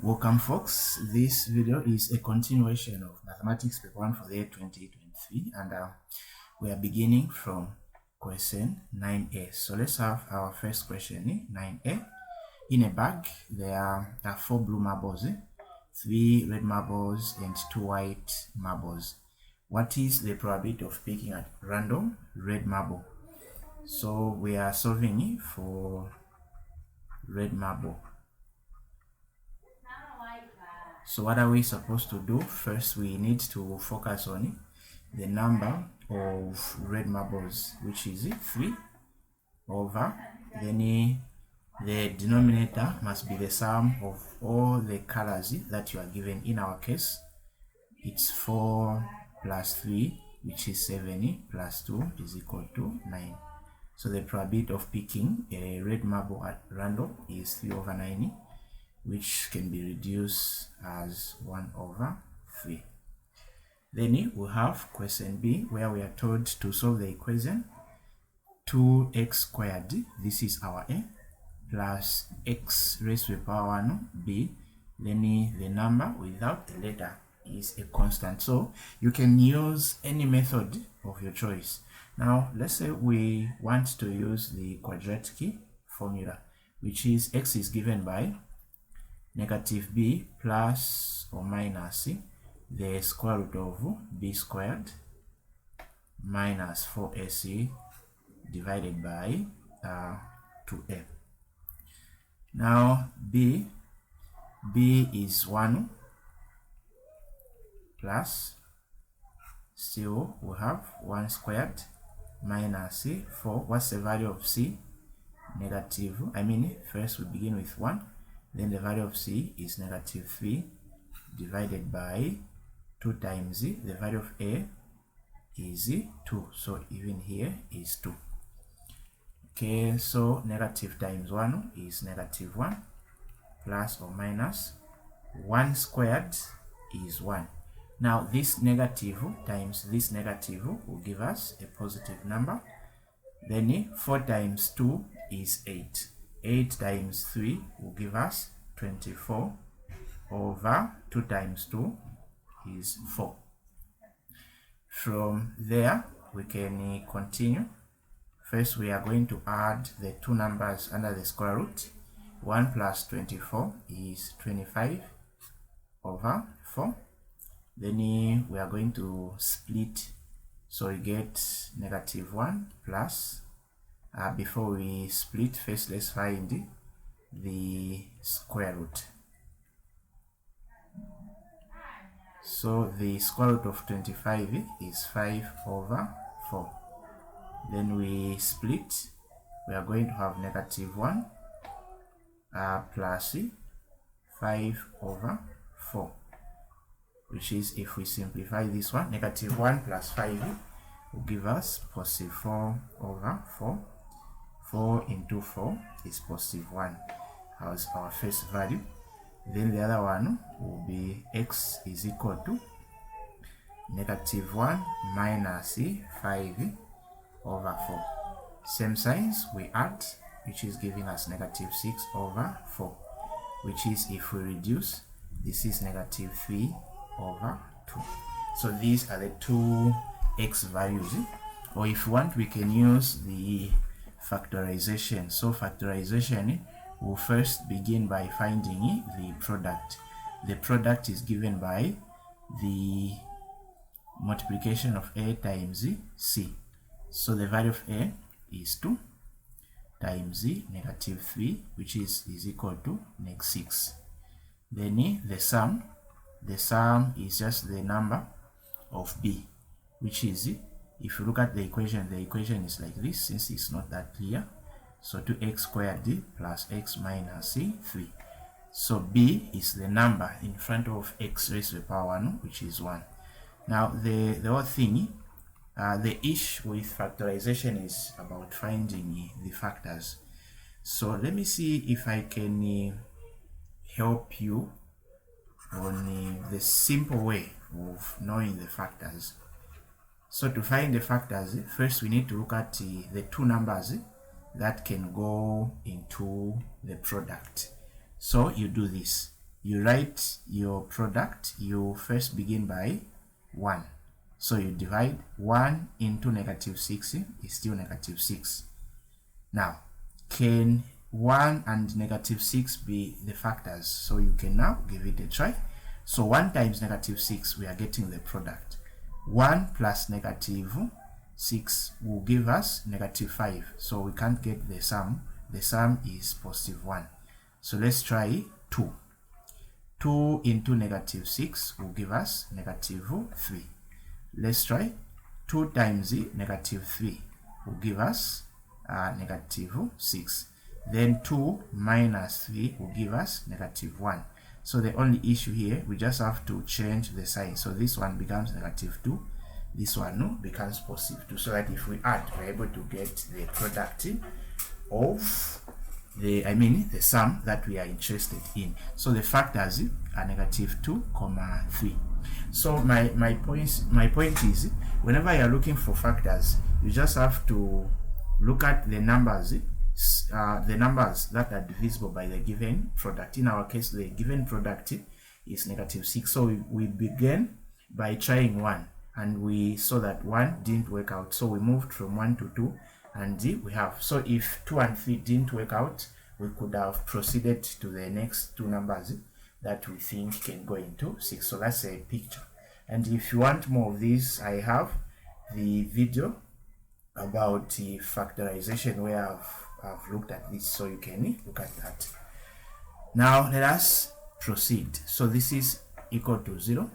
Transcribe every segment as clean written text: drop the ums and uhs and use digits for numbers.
Welcome folks, this video is a continuation of Mathematics Paper 1 for the year 2023 and we are beginning from question 9a. So let's have our first question, 9a. In a bag there are 4 blue marbles, 3 red marbles and 2 white marbles. What is the probability of picking a random red marble? So we are solving for red marble. So what are we supposed to do? First, we need to focus on the number of red marbles, which is 3 over, then the denominator must be the sum of all the colors that you are given. In our case, it's 4 plus 3, which is 7, plus 2 is equal to 9. So the probability of picking a red marble at random is 3 over 9, which can be reduced as 1 over 3. Then we have question B, where we are told to solve the equation 2x squared, this is our A, plus x raised to the power 1 B, then the number without the letter is a constant. So you can use any method of your choice. Now let's say we want to use the quadratic formula, which is x is given by negative b plus or minus the square root of b squared minus 4ac divided by 2a. Now b is 1 plus, still we have 1 squared minus 4. What's the value of c? Negative, first we begin with 1, then the value of c is negative 3 divided by 2 times the value of a is 2, so even here is 2. Okay, so negative times 1 is negative 1 plus or minus 1 squared is 1. Now this negative times this negative will give us a positive number. Then 4 times 2 is 8. 8 times 3 will give us 24 over 2 times 2 is 4. From there we can continue. First we are going to add the two numbers under the square root. 1 plus 24 is 25 over 4. Then we are going to split, so we get negative 1 plus, before we split, first let's find the square root. So the square root of 25 is 5 over 4. Then we split, we are going to have negative 1 plus 5 over 4, which is, if we simplify this one, negative 1 plus 5 will give us positive 4 over 4. 4 into 4 is positive 1 as our first value. Then the other one will be x is equal to negative 1 minus 5 over 4. Same signs we add, which is giving us negative 6 over 4, which is, if we reduce, this is negative 3 over 2. So these are the two x values, or if you want we can use the factorization. So factorization will first begin by finding the product. The product is given by the multiplication of a times c. So the value of a is 2 times negative 3, which is equal to negative 6. Then the sum is just the number of b, which is, if you look at the equation is like this, since it's not that clear. So 2x squared plus x minus 3. So b is the number in front of x raised to the power 1, which is 1. Now the whole thing, the issue with factorization is about finding the factors. So let me see if I can help you on the simple way of knowing the factors. So to find the factors, first we need to look at the two numbers that can go into the product. So you do this. you write your product, you first begin by 1. So you divide 1 into -6 is still -6. Now, can 1 and -6 be the factors? So you can now give it a try. So 1 times -6, we are getting the product. 1 plus -6 will give us -5. So we can't get the sum. The sum is +1. So let's try 2. 2 into -6 will give us -3. Let's try 2 times -3 will give us -6. Then 2 minus 3 will give us -1. So the only issue here, we just have to change the sign. So this one becomes -2. This one becomes +2. So that if we add, we're able to get the product of the sum that we are interested in. So the factors are -2, 3. So my point is, whenever you are looking for factors, you just have to look at the numbers that are divisible by the given product. In our case, the given product is -6. So we began by trying 1, and we saw that 1 didn't work out. So we moved from 1 to 2, and we have. So if 2 and 3 didn't work out, we could have proceeded to the next 2 numbers that we think can go into 6. So that's a picture. And if you want more of these, I have the video about the factorization where I've looked at this, so you can look at that. Now let us proceed. So this is equal to 0.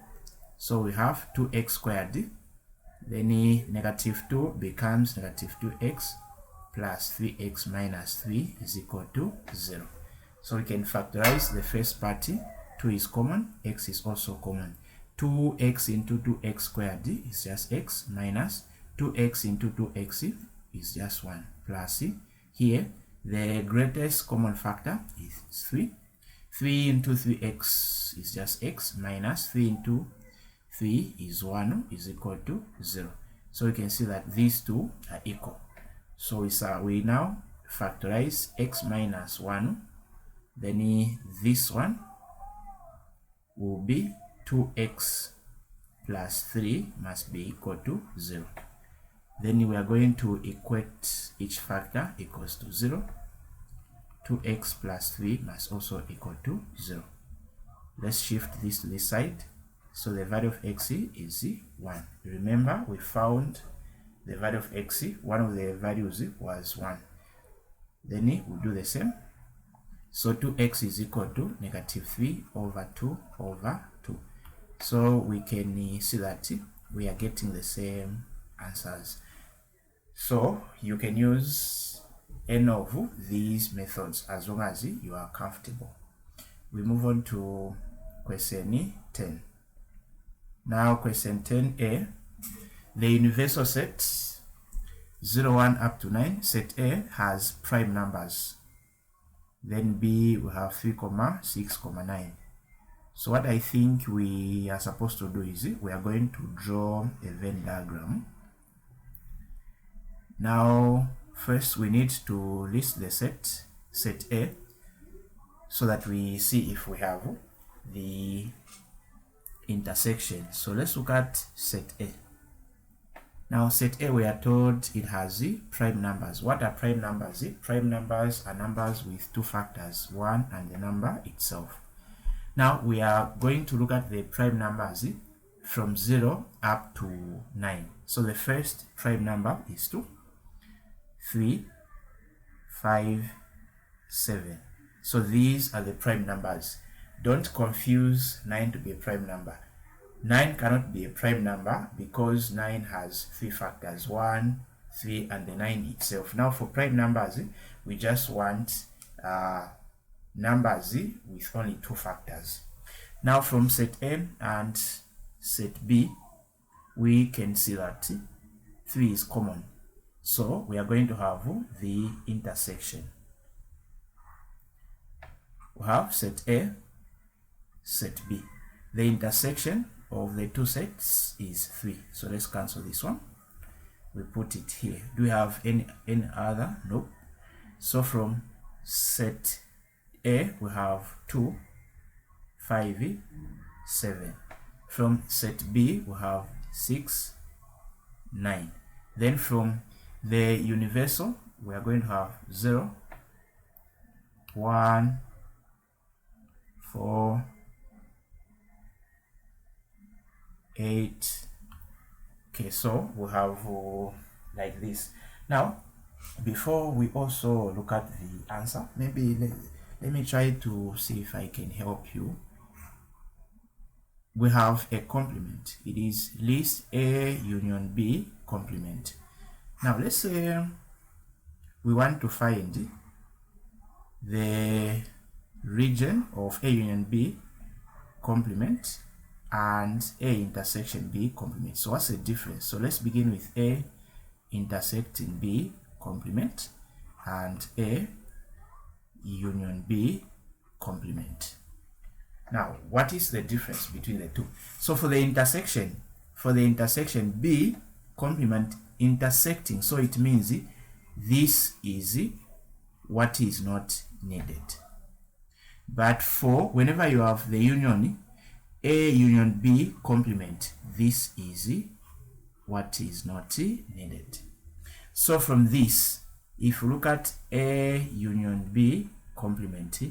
So we have 2x squared. Then -2 becomes -2x plus 3x minus 3 is equal to 0. So we can factorize the first part. 2 is common, x is also common. 2x into 2x squared is just x, minus 2x into 2x is just 1, plus here the greatest common factor is 3. 3 into 3x is just x, minus 3 into 3 is 1, is equal to 0. So we can see that these two are equal. So we now factorize x minus 1. Then this one will be 2x plus 3 must be equal to 0. Then we are going to equate each factor equals to 0. 2x plus 3 must also equal to 0. Let's shift this to this side. So the value of x is 1. Remember, we found the value of x. One of the values was 1. Then we'll do the same. So 2x is equal to -3 over 2 over 2. So we can see that we are getting the same answers. So you can use any of these methods as long as you are comfortable. We move on to question 10. Now question 10a, the universal set 0, 1 up to 9, set A has prime numbers. Then B we have 3, 6, 9. So what I think we are supposed to do is we are going to draw a Venn diagram. Now first we need to list the set A, so that we see if we have the intersection. So let's look at set A. Now set A, we are told it has prime numbers. What are prime numbers? Prime numbers are numbers with 2 factors, 1 and the number itself. Now we are going to look at the prime numbers from 0 up to 9. So the first prime number is 2, 3, 5, 7. So these are the prime numbers. Don't confuse 9 to be a prime number. 9 cannot be a prime number because 9 has 3 factors, 1, 3, and the 9 itself. Now for prime numbers, we just want numbers with only 2 factors. Now from set A and set B, we can see that 3 is common. So we are going to have the intersection. We have set A, set B. The intersection of the 2 sets is 3. So let's cancel this one. We put it here. Do we have any other? Nope. So from set A we have 2, 5, 7. From set B, we have 6, 9. Then from the universal, we are going to have 0, 1, 4, 8. Okay, so we have like this. Now, before we also look at the answer, maybe let me try to see if I can help you. We have a complement. It is list A union B complement. Now let's say we want to find the region of A union B complement and A intersection B complement. So what's the difference? So let's begin with A intersecting B complement and A union B complement. Now, what is the difference between the two? So for the intersection B complement intersecting, so it means this is what is not needed. But for whenever you have the union A union B complement, this is what is not needed. So from this, if you look at A union B complement,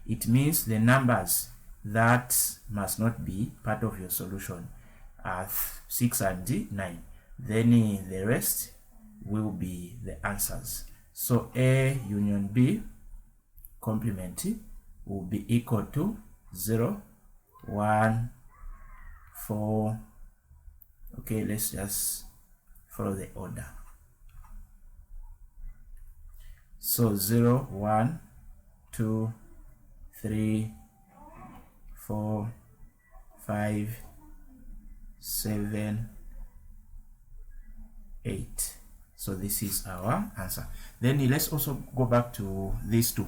it means the numbers that must not be part of your solution are 6 and 9. Then the rest will be the answers. So A union B complement will be equal to 0, 1, 4. Okay, let's just follow the order. So 0, 1, 2, 3, 4, 5, 7, 8. So this is our answer. Then let's also go back to these two.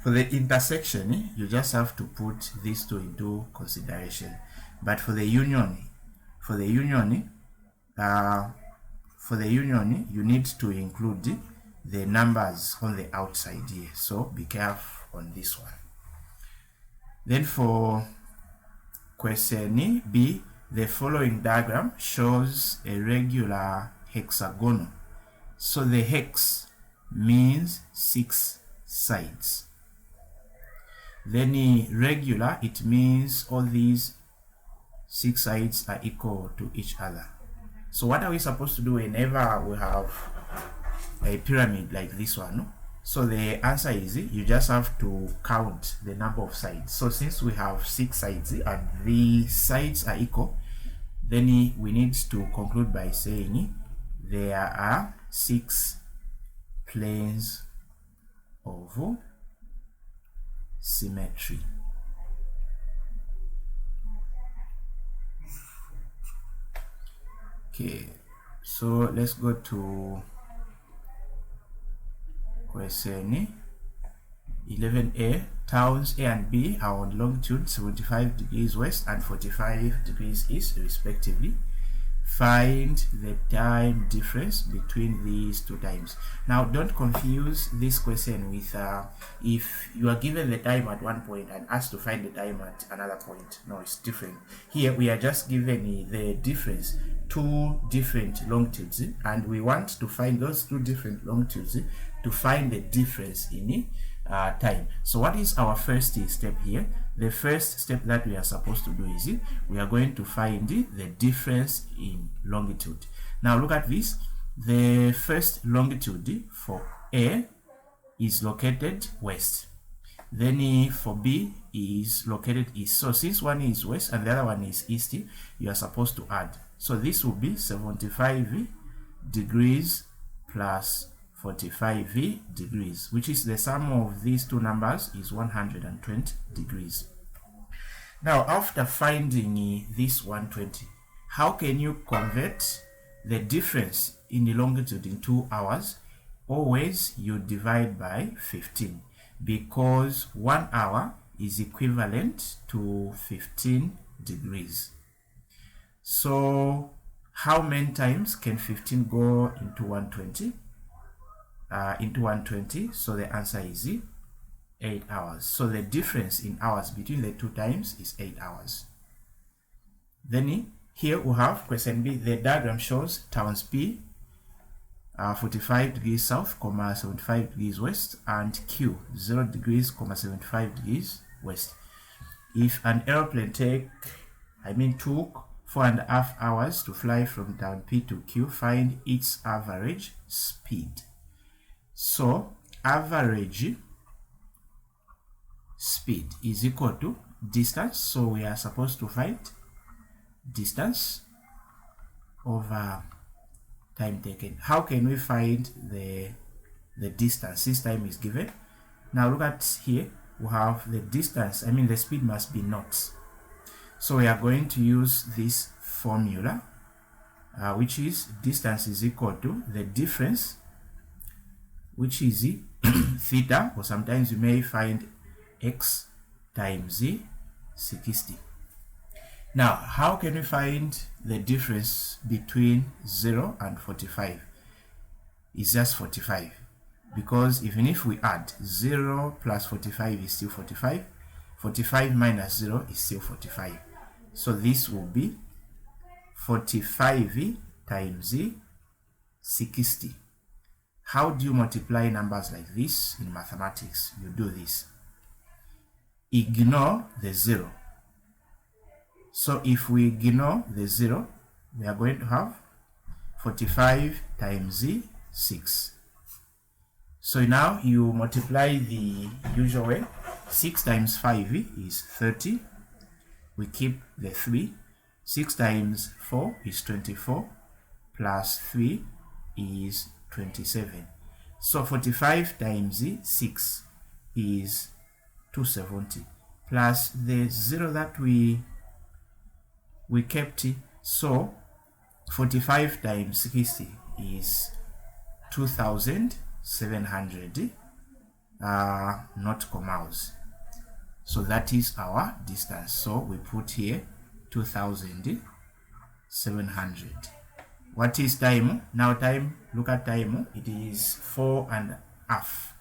For the intersection, you just have to put these two into consideration. But for the union, you need to include the numbers on the outside here. So be careful on this one. Then for question B, the following diagram shows a regular hexagonal. So the hex means 6 sides. Then regular, it means all these 6 sides are equal to each other. So what are we supposed to do whenever we have a pyramid like this one? So the answer is you just have to count the number of sides. So since we have 6 sides and the sides are equal, then we need to conclude by saying there are 6 planes of symmetry. Okay, so let's go to question 11A. Towns A and B are on longitude 75 degrees west and 45 degrees east respectively. Find the time difference between these two times. Now don't confuse this question with if you are given the time at one point and asked to find the time at another point. No, it's different. Here we are just given the difference, 2 different longitudes, and we want to find those 2 different longitudes to find the difference in time. So what is our first step here? The first step that we are supposed to do is we are going to find the difference in longitude. Now look at this. The first longitude for A is located west. Then for B is located east. So since one is west and the other one is east, you are supposed to add. So this will be 75 degrees plus 45 degrees, which is the sum of these two numbers is 120 degrees. Now after finding this 120, how can you convert the difference in the longitude in 2 hours? Always you divide by 15, because 1 hour is equivalent to 15 degrees. So how many times can 15 go into 120? So the answer is 8 hours. So the difference in hours between the two times is 8 hours. Then here we have question B. The diagram shows towns P 45 degrees south, 75 degrees west, and Q 0 degrees, 75 degrees west. If an aeroplane took 4.5 hours to fly from town P to Q, find its average speed. So average speed is equal to distance. So we are supposed to find distance over time taken. How can we find the distance? This time is given. Now look at here. We have the distance. The speed must be knots. So we are going to use this formula, which is distance is equal to the difference, which is theta, or sometimes you may find x times 60. Now, how can we find the difference between 0 and 45? It's just 45. Because even if we add 0 plus 45 is still 45, 45 minus 0 is still 45. So this will be 45 times 60. How do you multiply numbers like this in mathematics? You do this. Ignore the 0. So if we ignore the 0, we are going to have 45 times 6. So now you multiply the usual way. 6 times 5 is 30. We keep the 3. 6 times 4 is 24. Plus 3 is 27. So 45 times 6 is 270. Plus the 0 that we kept. So 45 times 60 is 2,700 nautical miles. So that is our distance. So we put here 2,700. What is time? Now time, look at time. It is 4.5.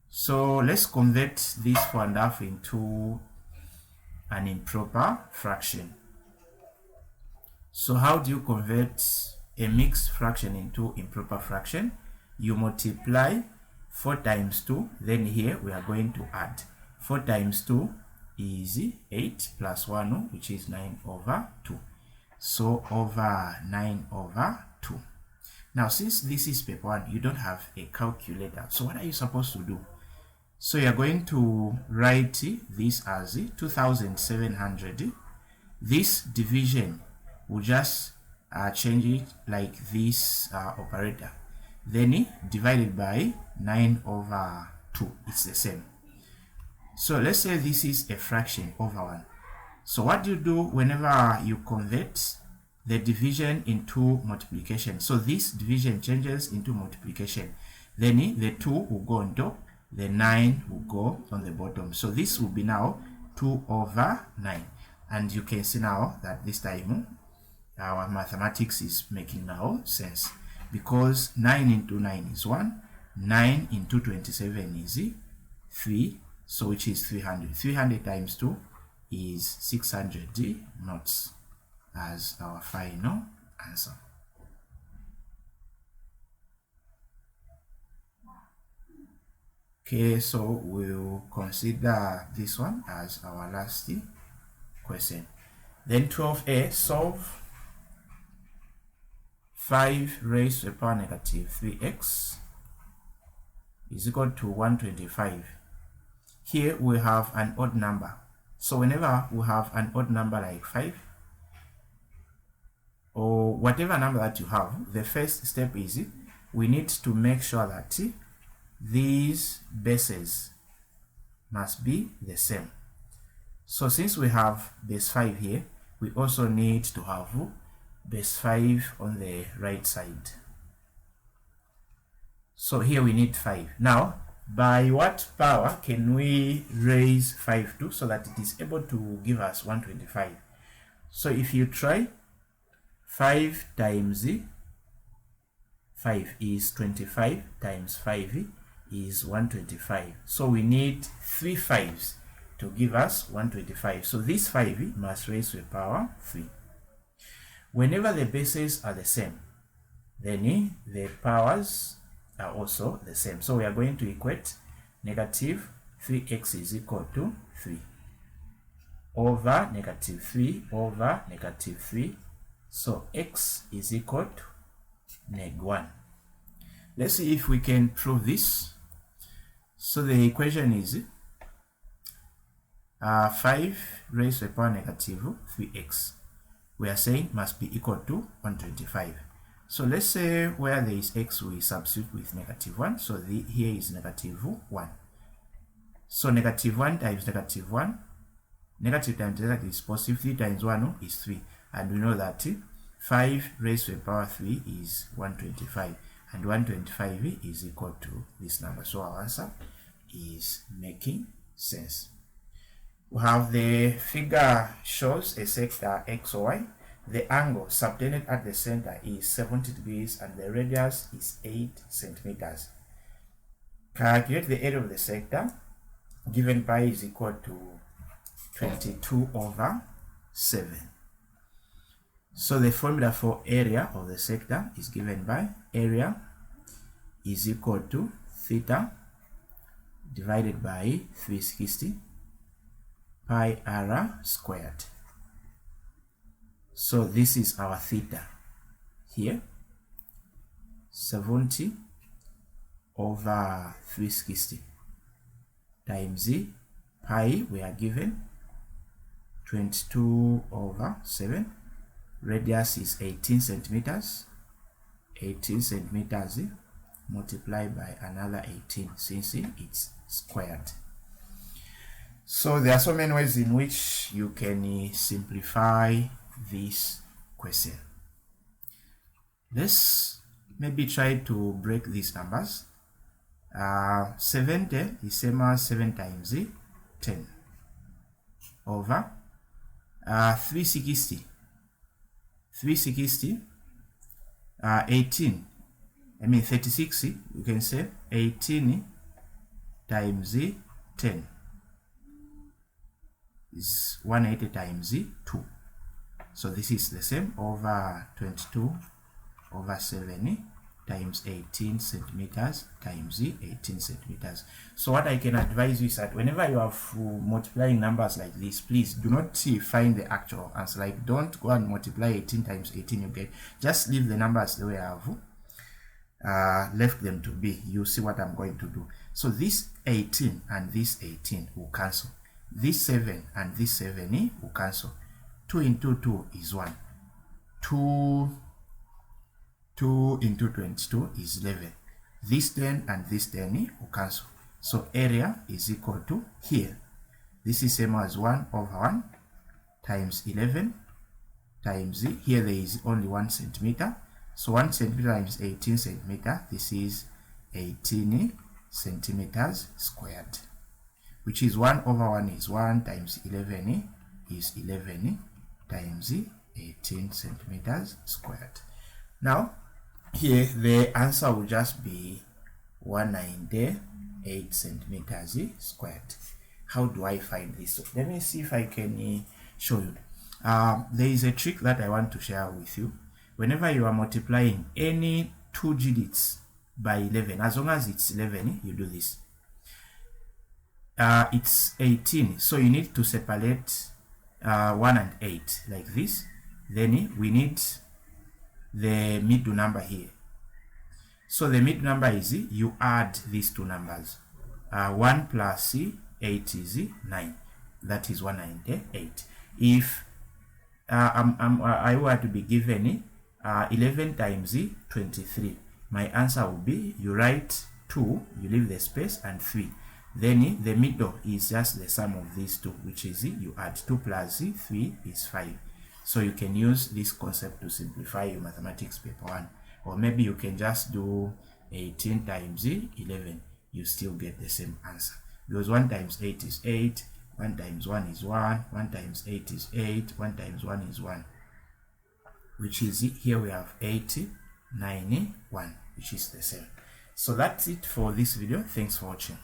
So let's convert this 4.5 into an improper fraction. So how do you convert a mixed fraction into improper fraction? You multiply 4 times 2, then here we are going to add. 4 times 2 is 8 plus 1, which is 9 over 2. So over 9 over 2. Now since this is paper 1, you don't have a calculator. So what are you supposed to do? So you are going to write this as 2,700. This division will just change it like this operator. Then divided by 9 over 2. It's the same. So let's say this is a fraction over 1. So what do you do whenever you convert the division into multiplication? So this division changes into multiplication. Then the 2 will go on top, the 9 will go on the bottom. So this will be now 2 over 9. And you can see now that this time our mathematics is making now sense. Because 9 into 9 is 1. 9 into 27 is 3. So which is 300. 300 times 2 is 600 knots as our final answer. Okay, so we'll consider this one as our last question. Then 12a, solve 5 raised to the power negative 3x is equal to 125. Here we have an odd number. So whenever we have an odd number like 5, or whatever number that you have, the first step is we need to make sure that these bases must be the same. So since we have base 5 here, we also need to have base 5 on the right side. So here we need 5. Now, by what power can we raise 5 to so that it is able to give us 125? So if you try, 5 times 5 is 25 times 5 is 125. So we need 3 5s to give us 125. So this 5 must raise to the power 3. Whenever the bases are the same, then the powers are also the same. So we are going to equate negative 3x is equal to 3 over negative 3 over negative 3. So x is equal to neg 1. Let's see if we can prove this. So the equation is 5 raised to the power negative 3x. We are saying must be equal to 125. So let's say where there is x, we substitute with negative 1. So here is negative 1. So negative 1 times negative 1. Negative times negative is positive. 3 times 1 is 3. And we know that 5 raised to the power 3 is 125. And 125 is equal to this number. So our answer is making sense. We have the figure shows a sector XY. The angle subtended at the center is 70 degrees and the radius is 8 centimeters. Calculate the area of the sector. Given pi is equal to 22 over 7. So the formula for area of the sector is given by area is equal to theta divided by 360 pi r squared. So this is our theta here, 70 over 360 times pi, we are given 22 over 7. Radius is 18 centimeters. 18 centimeters multiplied by another 18 since it's squared. So there are so many ways in which you can simplify this question. Let's maybe try to break these numbers. 70 is same as 7 times 10 over 360. 18. 36. You can say 18 times 10 is 180 times 2. So this is the same over 22 over 7 times 18 centimeters times 18 centimeters. So what I can advise you is that whenever you are multiplying numbers like this, please do not find the actual answer. Like, don't go and multiply 18 times 18 you get. Just leave the numbers the way I have left them to be. You see what I'm going to do. So this 18 and this 18 will cancel. This 7 and this 7 will cancel. 2 into 2 is 1. 2 into 22 is 11. This 10 and this 10 will cancel. So area is equal to here. This is same as 1 over 1 times 11 times here there is only 1 centimeter. So 1 centimeter times 18 centimeter. This is 18 centimeters squared, which is 1 over 1 is 1 times 11 is 11 times 18 centimeters squared. Now here the answer will just be 198 centimeters squared. How do I find this? So let me see if I can show you. There is a trick that I want to share with you. Whenever you are multiplying any 2 digits by 11, as long as it's 11, you do this. It's 18, so you need to separate 1 and 8 like this. Then we need the middle number here. So the middle number is you add these two numbers. 1 plus 8 is 9. That is 198. If I were to be given 11 times 23, my answer will be, you write 2, you leave the space, and 3. Then the middle is just the sum of these two, which is you add 2 plus 3 is 5. So you can use this concept to simplify your mathematics paper 1. Or maybe you can just do 18 times 11. You still get the same answer. Because 1 times 8 is 8. 1 times 1 is 1. 1 times 8 is 8. 1 times 1 is 1. Which is, here we have 8, 9, 1, which is the same. So that's it for this video. Thanks for watching.